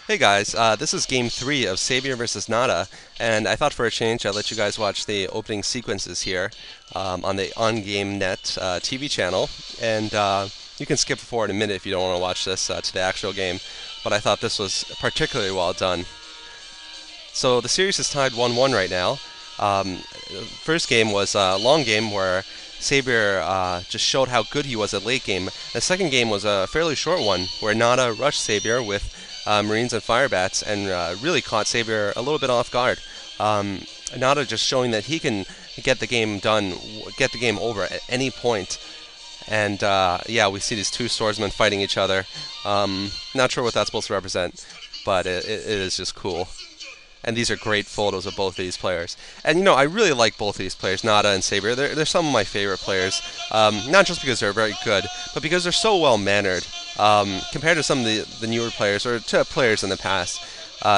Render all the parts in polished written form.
Hey guys, this is game 3 of Savior versus Nada, and I thought for a change I'd let you guys watch the opening sequences here on the On Game Net TV channel, and you can skip forward a minute if you don't want to watch this to the actual game, but I thought this was particularly well done. So the series is tied 1-1 right now. First game was a long game where Savior just showed how good he was at late game. The second game was a fairly short one where Nada rushed Savior with Marines and Fire Bats and really caught Savior a little bit off guard. Nada just showing that he can get the game done, get the game over at any point. And yeah, we see these two swordsmen fighting each other. Not sure what that's supposed to represent, but it is just cool. And these are great photos of both of these players. And you know, I really like both of these players, Nada and Savior. They're some of my favorite players. Not just because they're very good, but because they're so well mannered compared to some of the newer players or to players in the past.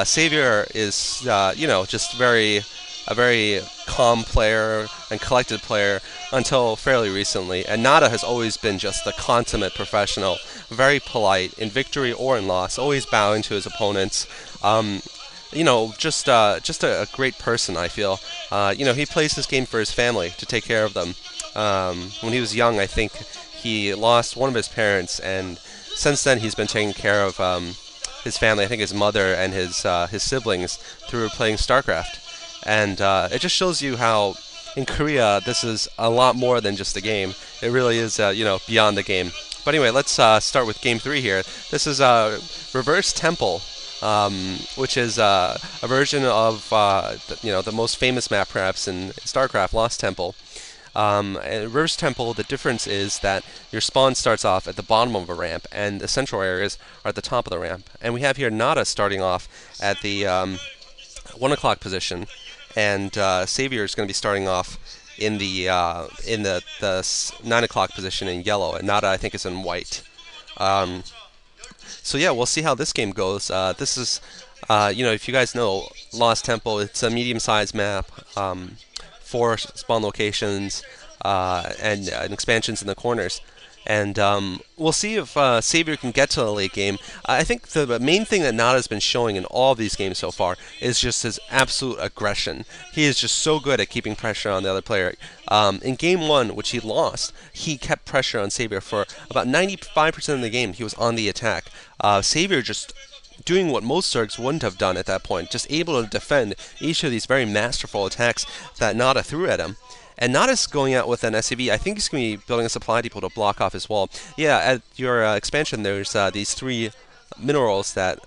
Savior is, you know, just a very calm player and collected player until fairly recently. And Nada has always been just the consummate professional, very polite in victory or in loss, always bowing to his opponents. You know, just a great person, I feel. You know, he plays this game for his family, to take care of them. When he was young, I think he lost one of his parents, and since then he's been taking care of his family, I think his mother and his siblings, through playing StarCraft. And it just shows you how, in Korea, this is a lot more than just a game. It really is, you know, beyond the game. But anyway, let's start with Game 3 here. This is Reverse Temple. Which is a version of you know, the most famous map perhaps in StarCraft, Lost Temple. And Reverse Temple, the difference is that your spawn starts off at the bottom of a ramp, and the central areas are at the top of the ramp. And we have here Nada starting off at the 1 o'clock position, and Savior is going to be starting off in the 9 o'clock position in yellow, and Nada I think is in white. So yeah, we'll see how this game goes. This is, you know, if you guys know Lost Temple, it's a medium-sized map, 4 spawn locations, and expansions in the corners. And we'll see if Savior can get to the late game. I think the main thing that Nada's been showing in all of these games so far is just his absolute aggression. He is just so good at keeping pressure on the other player. In Game 1, which he lost, he kept pressure on Savior for about 95% of the game. He was on the attack. Savior just doing what most Zergs wouldn't have done at that point, just able to defend each of these very masterful attacks that Nada threw at him. And Nada's going out with an SCV. I think he's going to be building a supply depot to block off his wall. Yeah, at your expansion, there's these 3 minerals that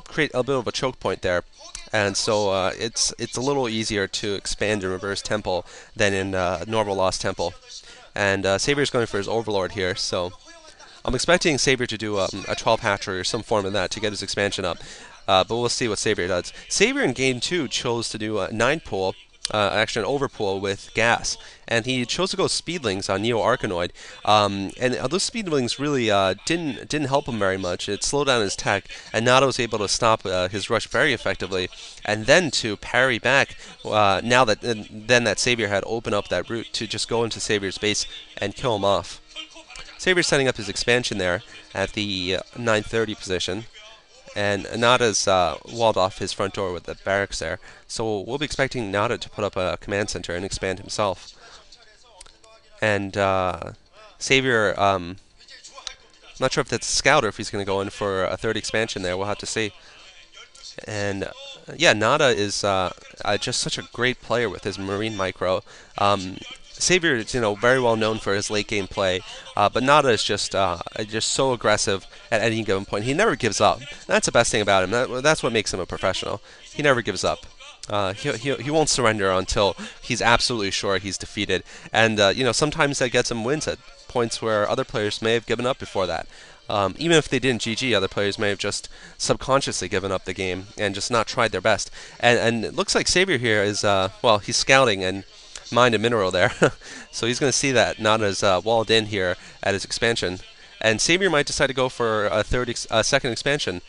create a bit of a choke point there. And so it's a little easier to expand in Reverse Temple than in normal Lost Temple. And Savior's going for his Overlord here, so I'm expecting Savior to do a 12 hatchery or some form of that to get his expansion up. But we'll see what Savior does. Savior in Game 2 chose to do a 9 pool. Actually an overpool with gas, and he chose to go speedlings on Neo Arkanoid, and those speedlings really didn't help him very much. It slowed down his tech, and Nada was able to stop his rush very effectively, and then to parry back now that then that Savior had opened up that route to just go into Savior's base and kill him off. Savior's setting up his expansion there at the 930 position. And Nada's walled off his front door with the barracks there. So we'll be expecting Nada to put up a command center and expand himself. And Savior, not sure if that's a scout or if he's going to go in for a 3rd expansion there. We'll have to see. And yeah, Nada is just such a great player with his Marine Micro. Savior is, you know, very well known for his late game play, but Nada is just so aggressive at any given point. He never gives up. That's the best thing about him. That's what makes him a professional. He never gives up. He won't surrender until he's absolutely sure he's defeated. And you know, sometimes that gets him wins at points where other players may have given up before that. Even if they didn't GG, other players may have just subconsciously given up the game and just not tried their best. And it looks like Savior here is well, he's scouting and mined a mineral there. So he's going to see that Nada's walled in here at his expansion. And Savior might decide to go for a 2nd expansion,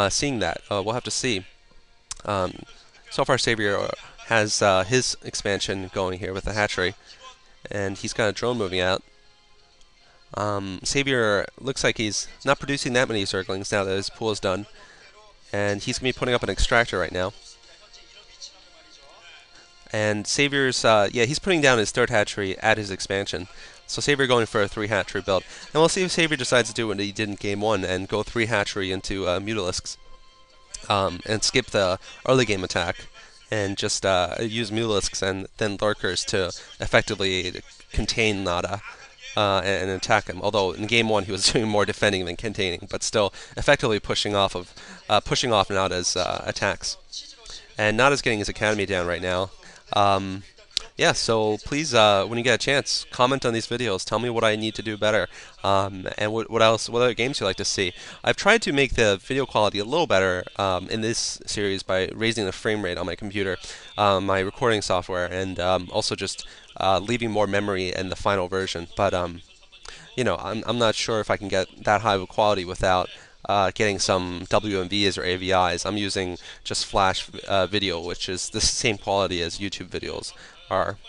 seeing that. We'll have to see. So far Savior has his expansion going here with the hatchery. And he's got a drone moving out. Savior looks like he's not producing that many Zerglings now that his pool is done. And he's going to be putting up an extractor right now. And Savior's, yeah, he's putting down his third hatchery at his expansion. So Savior going for a 3 hatchery build. And we'll see if Savior decides to do what he did in game 1 and go 3 hatchery into Mutalisks. And skip the early game attack and just use Mutalisks and then Lurkers to effectively contain Nada and attack him. Although in game 1 he was doing more defending than containing, but still effectively pushing off Nada's attacks. And Nada's getting his academy down right now. Yeah, so please, when you get a chance, comment on these videos. Tell me what I need to do better, and what other games you like to see. I've tried to make the video quality a little better in this series by raising the frame rate on my computer, my recording software, and also just leaving more memory in the final version. But you know, I'm not sure if I can get that high of a quality without getting some WMVs or AVIs. I'm using just Flash video, which is the same quality as YouTube videos are.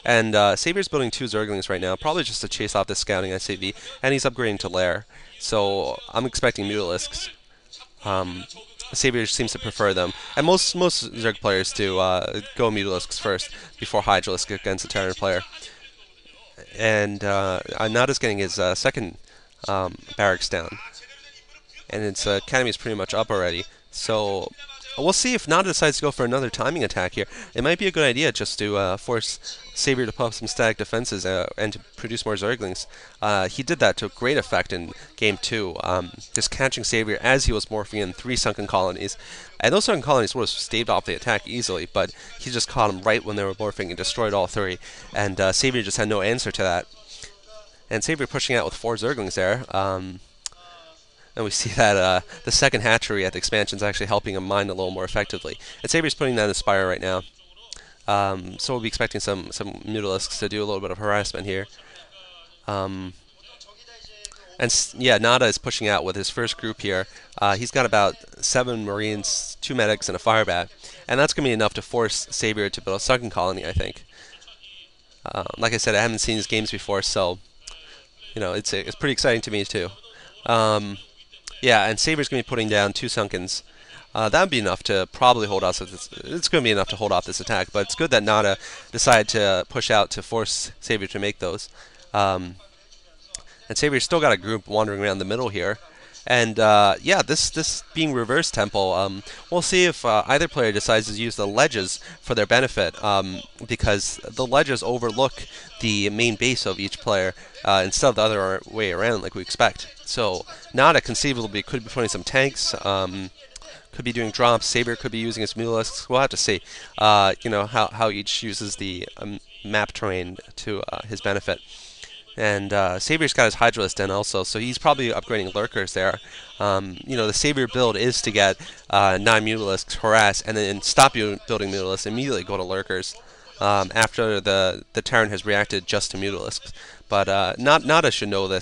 And Savior's building 2 Zerglings right now, probably just to chase off this scouting SAV, and he's upgrading to Lair. So I'm expecting Mutalisks. Savior seems to prefer them, and most Zerg players do go Mutalisks first before Hydralisk against a Terran player. And Nada's getting his second barracks down, and its academy is pretty much up already. So we'll see if Nada decides to go for another timing attack here. It might be a good idea just to force Savior to pump some static defenses and to produce more Zerglings. He did that to great effect in Game 2, just catching Savior as he was morphing in 3 sunken colonies. And those sunken colonies would have staved off the attack easily, but he just caught them right when they were morphing and destroyed all 3. And Savior just had no answer to that. And Savior pushing out with 4 Zerglings there. And we see that the second hatchery at the expansion is actually helping him mine a little more effectively. And Savior's putting that in Spire right now. So we'll be expecting some Mutalisks to do a little bit of harassment here. Yeah, Nada is pushing out with his first group here. He's got about 7 Marines, 2 medics, and a firebat. And that's going to be enough to force Savior to build a sunken colony, I think. Like I said, I haven't seen his games before, so you know, it's pretty exciting to me too. Yeah, and Savior's going to be putting down 2 Sunkens. That would be enough to probably hold off. It's going to be enough to hold off this attack, but it's good that Nada decided to push out to force Savior to make those. And Savior's still got a group wandering around the middle here. And yeah, this being reverse temple, we'll see if either player decides to use the ledges for their benefit, because the ledges overlook the main base of each player instead of the other way around like we expect. So Nada conceivably could be putting some tanks, could be doing drops. Savior could be using his Mutalisks. We'll have to see, you know, how each uses the map terrain to his benefit. And Savior's got his Hydralisk in also, so he's probably upgrading Lurkers there. You know, the Savior build is to get 9 Mutalisks, harass, and then stop building Mutalisks, immediately go to Lurkers after the Terran has reacted just to Mutalisks. But Nada should know this.